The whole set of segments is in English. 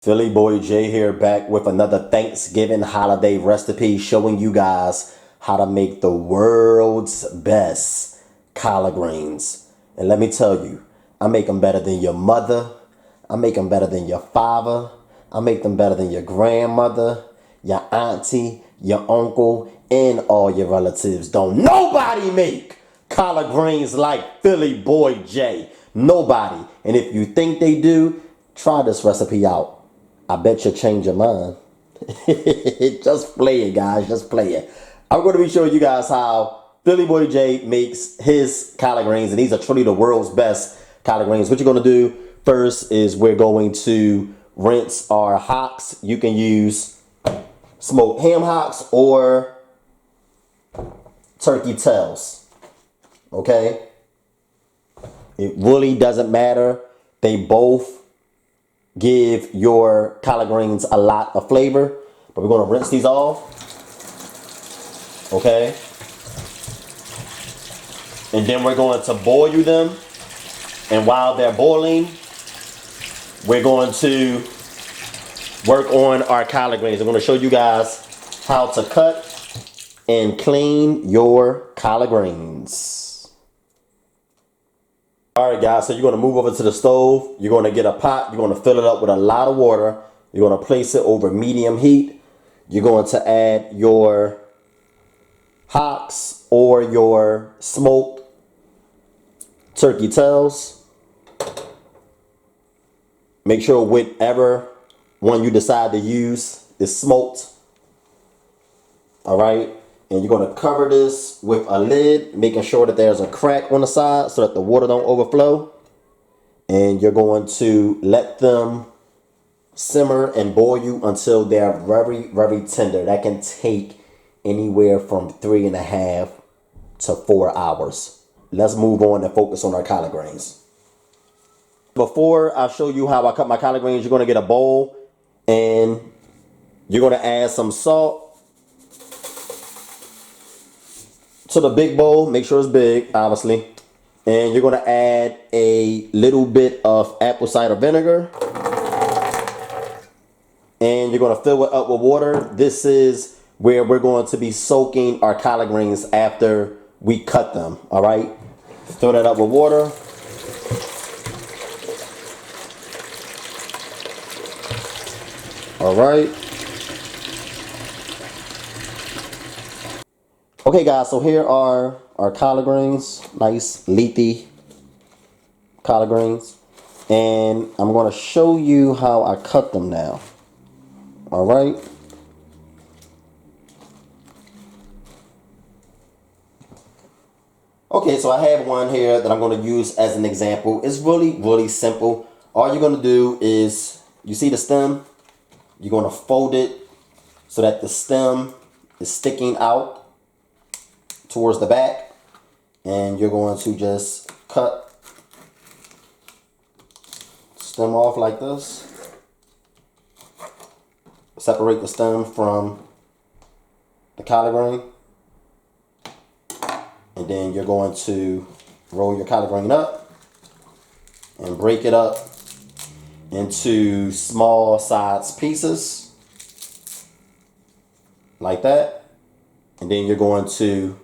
Philly Boy J here, back with another Thanksgiving holiday recipe, showing you guys how to make the world's best collard greens. And let me tell you, I make them better than your mother. I make them better than your father. I make them better than your grandmother, your auntie, your uncle, and all your relatives. Don't nobody make collard greens like Philly Boy J. Nobody. And if you think they do, try this recipe out. I bet you'll change your mind. Just play it, guys. Just play it. I'm going to be showing you guys how Philly Boy J makes his collard greens. And these are truly the world's best collard greens. What you're going to do first is we're going to rinse our hocks. You can use smoked ham hocks or turkey tails. Okay? It really doesn't matter. They both give your collard greens a lot of flavor, but we're going to rinse these off. Okay, and then we're going to boil them, and while they're boiling, we're going to work on our collard greens. I'm going to show you guys how to cut and clean your collard greens. Alright guys, so you're going to move over to the stove. You're going to get a pot. You're going to fill it up with a lot of water. You're going to place it over medium heat. You're going to add your hocks or your smoked turkey tails. Make sure whichever one you decide to use is smoked. Alright. And you're going to cover this with a lid, making sure that there's a crack on the side so that the water don't overflow. And you're going to let them simmer and boil you until they're very, very tender. That can take anywhere from 3.5 to 4 hours. Let's move on and focus on our collard greens. Before I show you how I cut my collard greens, you're going to get a bowl and you're going to add some salt to the big bowl. Make sure it's big, obviously. And you're going to add a little bit of apple cider vinegar. And you're going to fill it up with water. This is where we're going to be soaking our collard greens after we cut them. All right. Fill that up with water. All right. Okay guys, so here are our collard greens, nice leafy collard greens, and I'm going to show you how I cut them now. All right. Okay, so I have one here that I'm going to use as an example. It's really, really simple. All you're going to do is, you see the stem? You're going to fold it so that the stem is sticking out towards the back, and you're going to just cut stem off like this. Separate the stem from the collard green, and then you're going to roll your collard green up and break it up into small size pieces like that, and then you're going to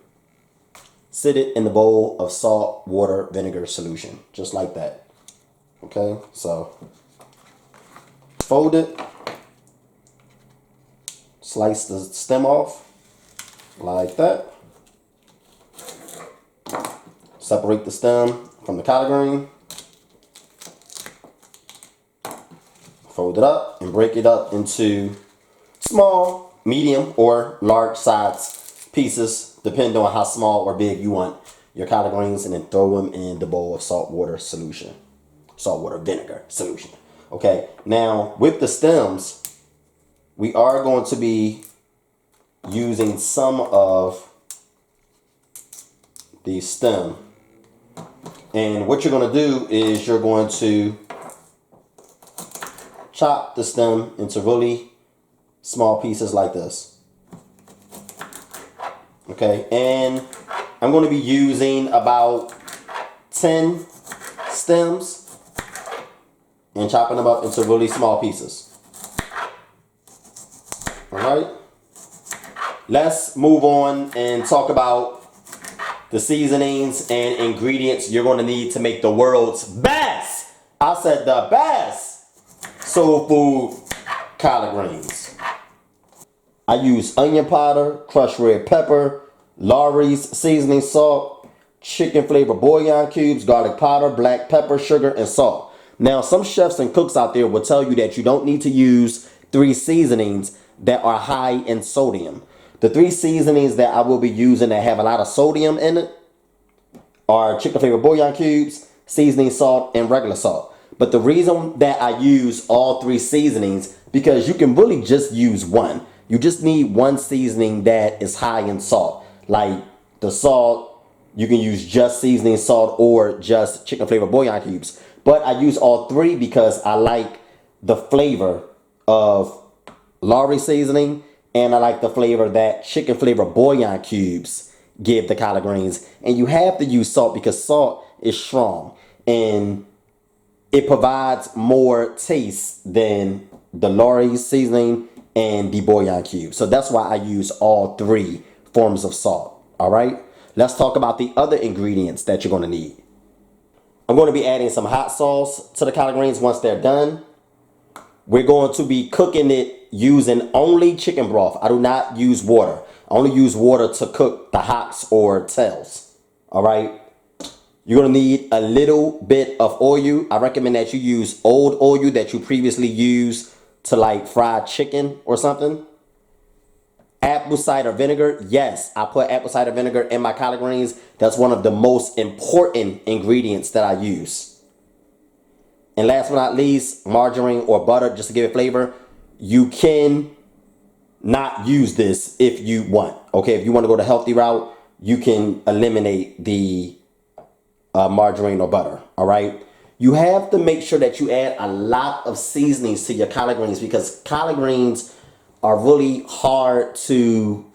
sit it in the bowl of salt, water, vinegar solution, just like that. Okay, so fold it, slice the stem off like that. Separate the stem from the collard green. Fold it up and break it up into small, medium, or large size pieces, depending on how small or big you want your collard greens, and then throw them in the bowl of salt water solution, salt water vinegar solution. Okay, now with the stems, we are going to be using some of the stem, and what you're going to do is you're going to chop the stem into really small pieces like this. Okay, and I'm going to be using about 10 stems and chopping them up into really small pieces. All right. Let's move on and talk about the seasonings and ingredients you're going to need to make the world's best. I said the best soul food collard greens. I use onion powder, crushed red pepper, Lawry's seasoning salt, chicken flavor bouillon cubes, garlic powder, black pepper, sugar, and salt. Now, some chefs and cooks out there will tell you that you don't need to use 3 seasonings that are high in sodium. The 3 seasonings that I will be using that have a lot of sodium in it are chicken flavor bouillon cubes, seasoning salt, and regular salt. But the reason that I use all 3 seasonings, because you can really just use one. You just need one seasoning that is high in salt. Like the salt, you can use just seasoning salt or just chicken flavor bouillon cubes. But I use all 3 because I like the flavor of Lawry seasoning, and I like the flavor that chicken flavor bouillon cubes give the collard greens. And you have to use salt because salt is strong and it provides more taste than the Lawry seasoning and the bouillon cube. So that's why I use all 3 forms of salt. All right, let's talk about the other ingredients that you're going to need. I'm going to be adding some hot sauce to the collard greens once they're done. We're going to be cooking it using only chicken broth. I do not use water. I only use water to cook the hocks or tails. All right. You're going to need a little bit of oil. I recommend that you use old oil that you previously used to like fried chicken or something. Apple cider vinegar. Yes, I put apple cider vinegar in my collard greens. That's one of the most important ingredients that I use. And last but not least, margarine or butter, just to give it flavor. You can not use this if you want. Okay, if you want to go the healthy route, you can eliminate the margarine or butter. All right. You have to make sure that you add a lot of seasonings to your collard greens because collard greens are really hard to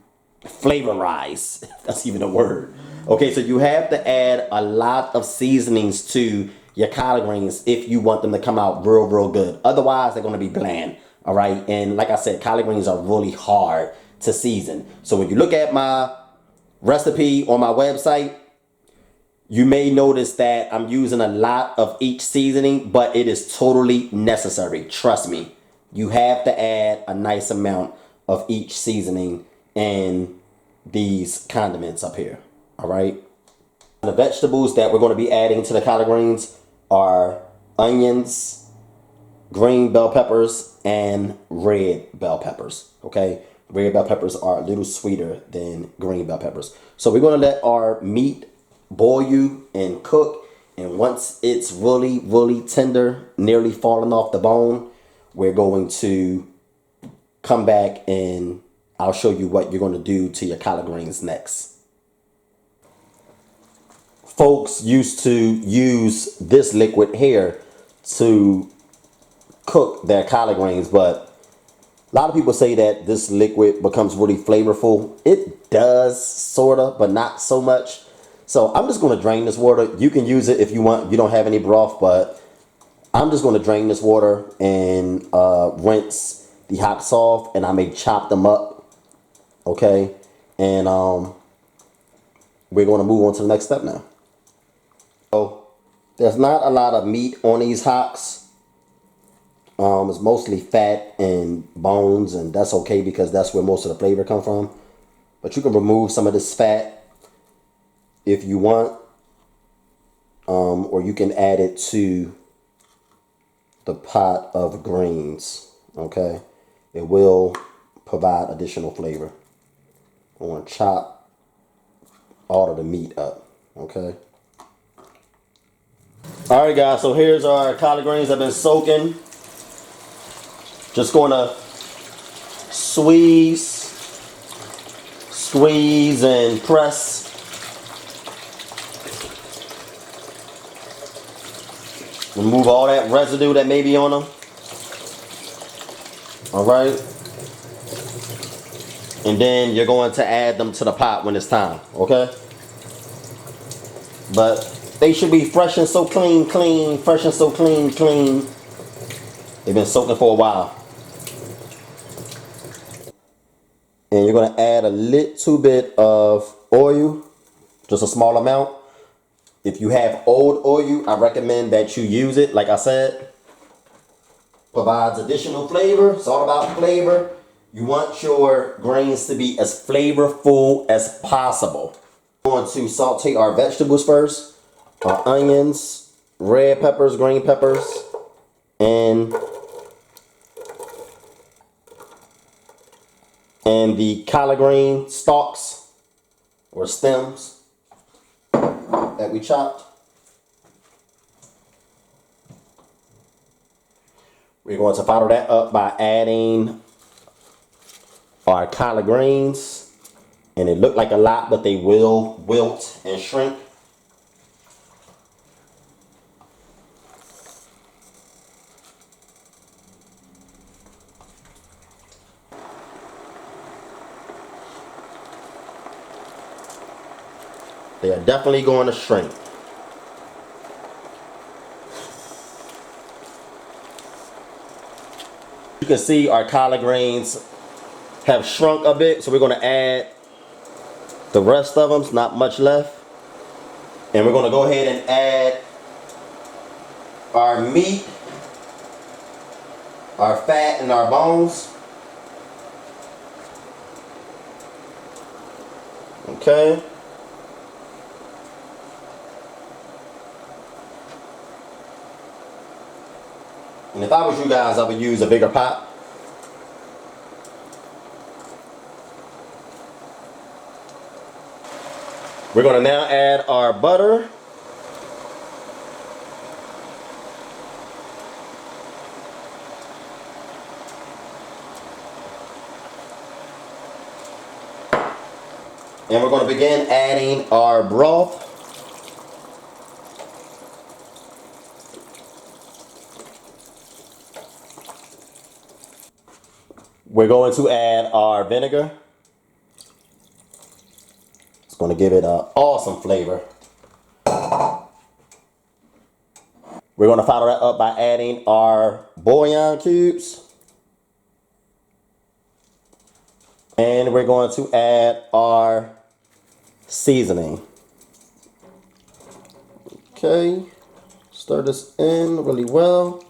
flavorize. That's even a word. Okay, so you have to add a lot of seasonings to your collard greens if you want them to come out real good. Otherwise, they're going to be bland. All right. And like I said, collard greens are really hard to season. So when you look at my recipe on my website, you may notice that I'm using a lot of each seasoning, but it is totally necessary. Trust me. You have to add a nice amount of each seasoning and these condiments up here. All right. The vegetables that we're going to be adding to the collard greens are onions, green bell peppers, and red bell peppers. Okay. Red bell peppers are a little sweeter than green bell peppers. So we're going to let our meat boil and cook. And once it's really tender, nearly falling off the bone, we're going to come back and I'll show you what you're going to do to your collard greens next. Folks used to use this liquid here to cook their collard greens, but a lot of people say that this liquid becomes really flavorful. It does, sort of, but not so much. So I'm just going to drain this water. You can use it if you want. You don't have any broth, but I'm just going to drain this water and rinse the hocks off, and I may chop them up. Okay, and we're going to move on to the next step now. So there's not a lot of meat on these hocks. It's mostly fat and bones, and that's okay because that's where most of the flavor comes from. But you can remove some of this fat if you want, or you can add it to the pot of greens. Okay, it will provide additional flavor. I want to chop all of the meat up. Okay. All right, guys. So here's our collard greens. I've been soaking. Just going to squeeze and press. Remove all that residue that may be on them. All right. And then you're going to add them to the pot when it's time. Okay. But they should be fresh and so clean, fresh and so clean. They've been soaking for a while. And you're going to add a little bit of oil, just a small amount. If you have old oil, I recommend that you use it. Like I said, provides additional flavor. It's all about flavor. You want your grains to be as flavorful as possible. We're going to saute our vegetables first. Our onions, red peppers, green peppers, and the collard green stalks or stems that we chopped. We're going to follow that up by adding our collard greens. And it looked like a lot, but they will wilt and shrink. They are definitely going to shrink. You can see our collard greens have shrunk a bit, so we're going to add the rest of them. It's not much left. And we're going to go ahead and add our meat, our fat, and our bones. Okay. And if I was you guys, I would use a bigger pot. We're going to now add our butter. And we're going to begin adding our broth. We're going to add our vinegar. It's going to give it an awesome flavor. We're going to follow that up by adding our bouillon cubes. And we're going to add our seasoning. Okay, stir this in really well.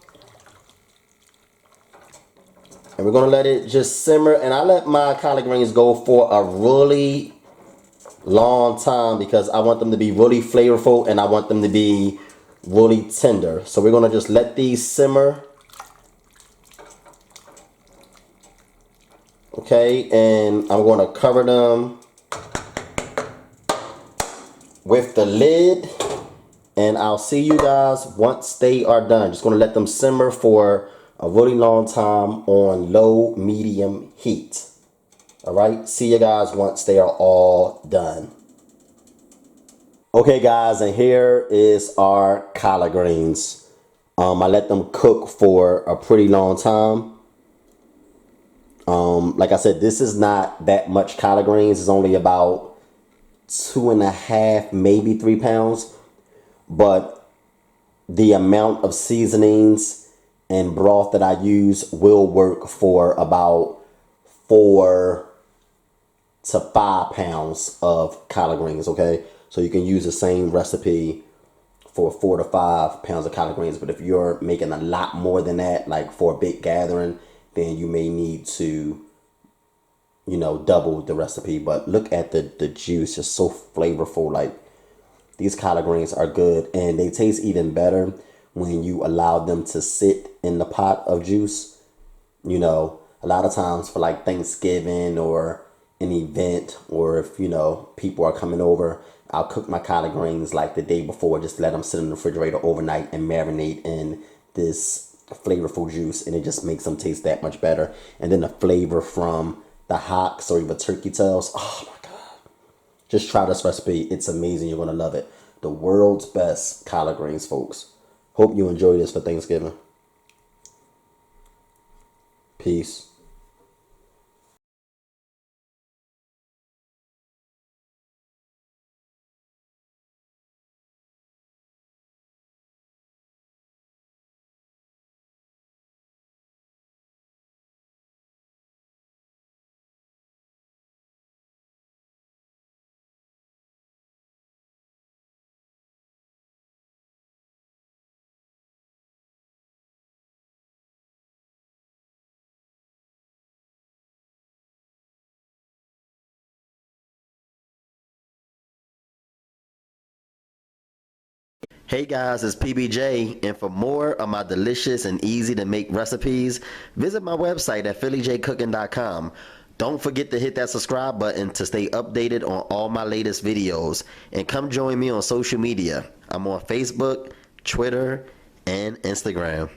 And we're going to let it just simmer. And I let my collard greens go for a really long time because I want them to be really flavorful and I want them to be really tender. So we're going to just let these simmer. Okay, and I'm going to cover them with the lid. And I'll see you guys once they are done. Just going to let them simmer for a really long time on low, medium heat. All right, see you guys once they are all done. Okay, guys, and here is our collard greens. I let them cook for a pretty long time. Like I said, this is not that much collard greens. It's only about 2.5, maybe 3 pounds. But the amount of seasonings and broth that I use will work for about 4 to 5 pounds of collard greens, okay? So you can use the same recipe for 4 to 5 pounds of collard greens. But if you're making a lot more than that, like for a big gathering, then you may need to, you know, double the recipe. But look at the juice, it's so flavorful. Like, these collard greens are good, and they taste even better when you allow them to sit in the pot of juice. You know, a lot of times for like Thanksgiving or an event, or if, you know, people are coming over, I'll cook my collard greens like the day before, just let them sit in the refrigerator overnight and marinate in this flavorful juice, and it just makes them taste that much better. And then the flavor from the hocks or even turkey tails, oh my God. Just try this recipe. It's amazing. You're going to love it. The world's best collard greens, folks. Hope you enjoy this for Thanksgiving. Peace. Hey guys, it's PBJ, and for more of my delicious and easy to make recipes, visit my website at PhillyJCooking.com. Don't forget to hit that subscribe button to stay updated on all my latest videos, and come join me on social media. I'm on Facebook, Twitter, and Instagram.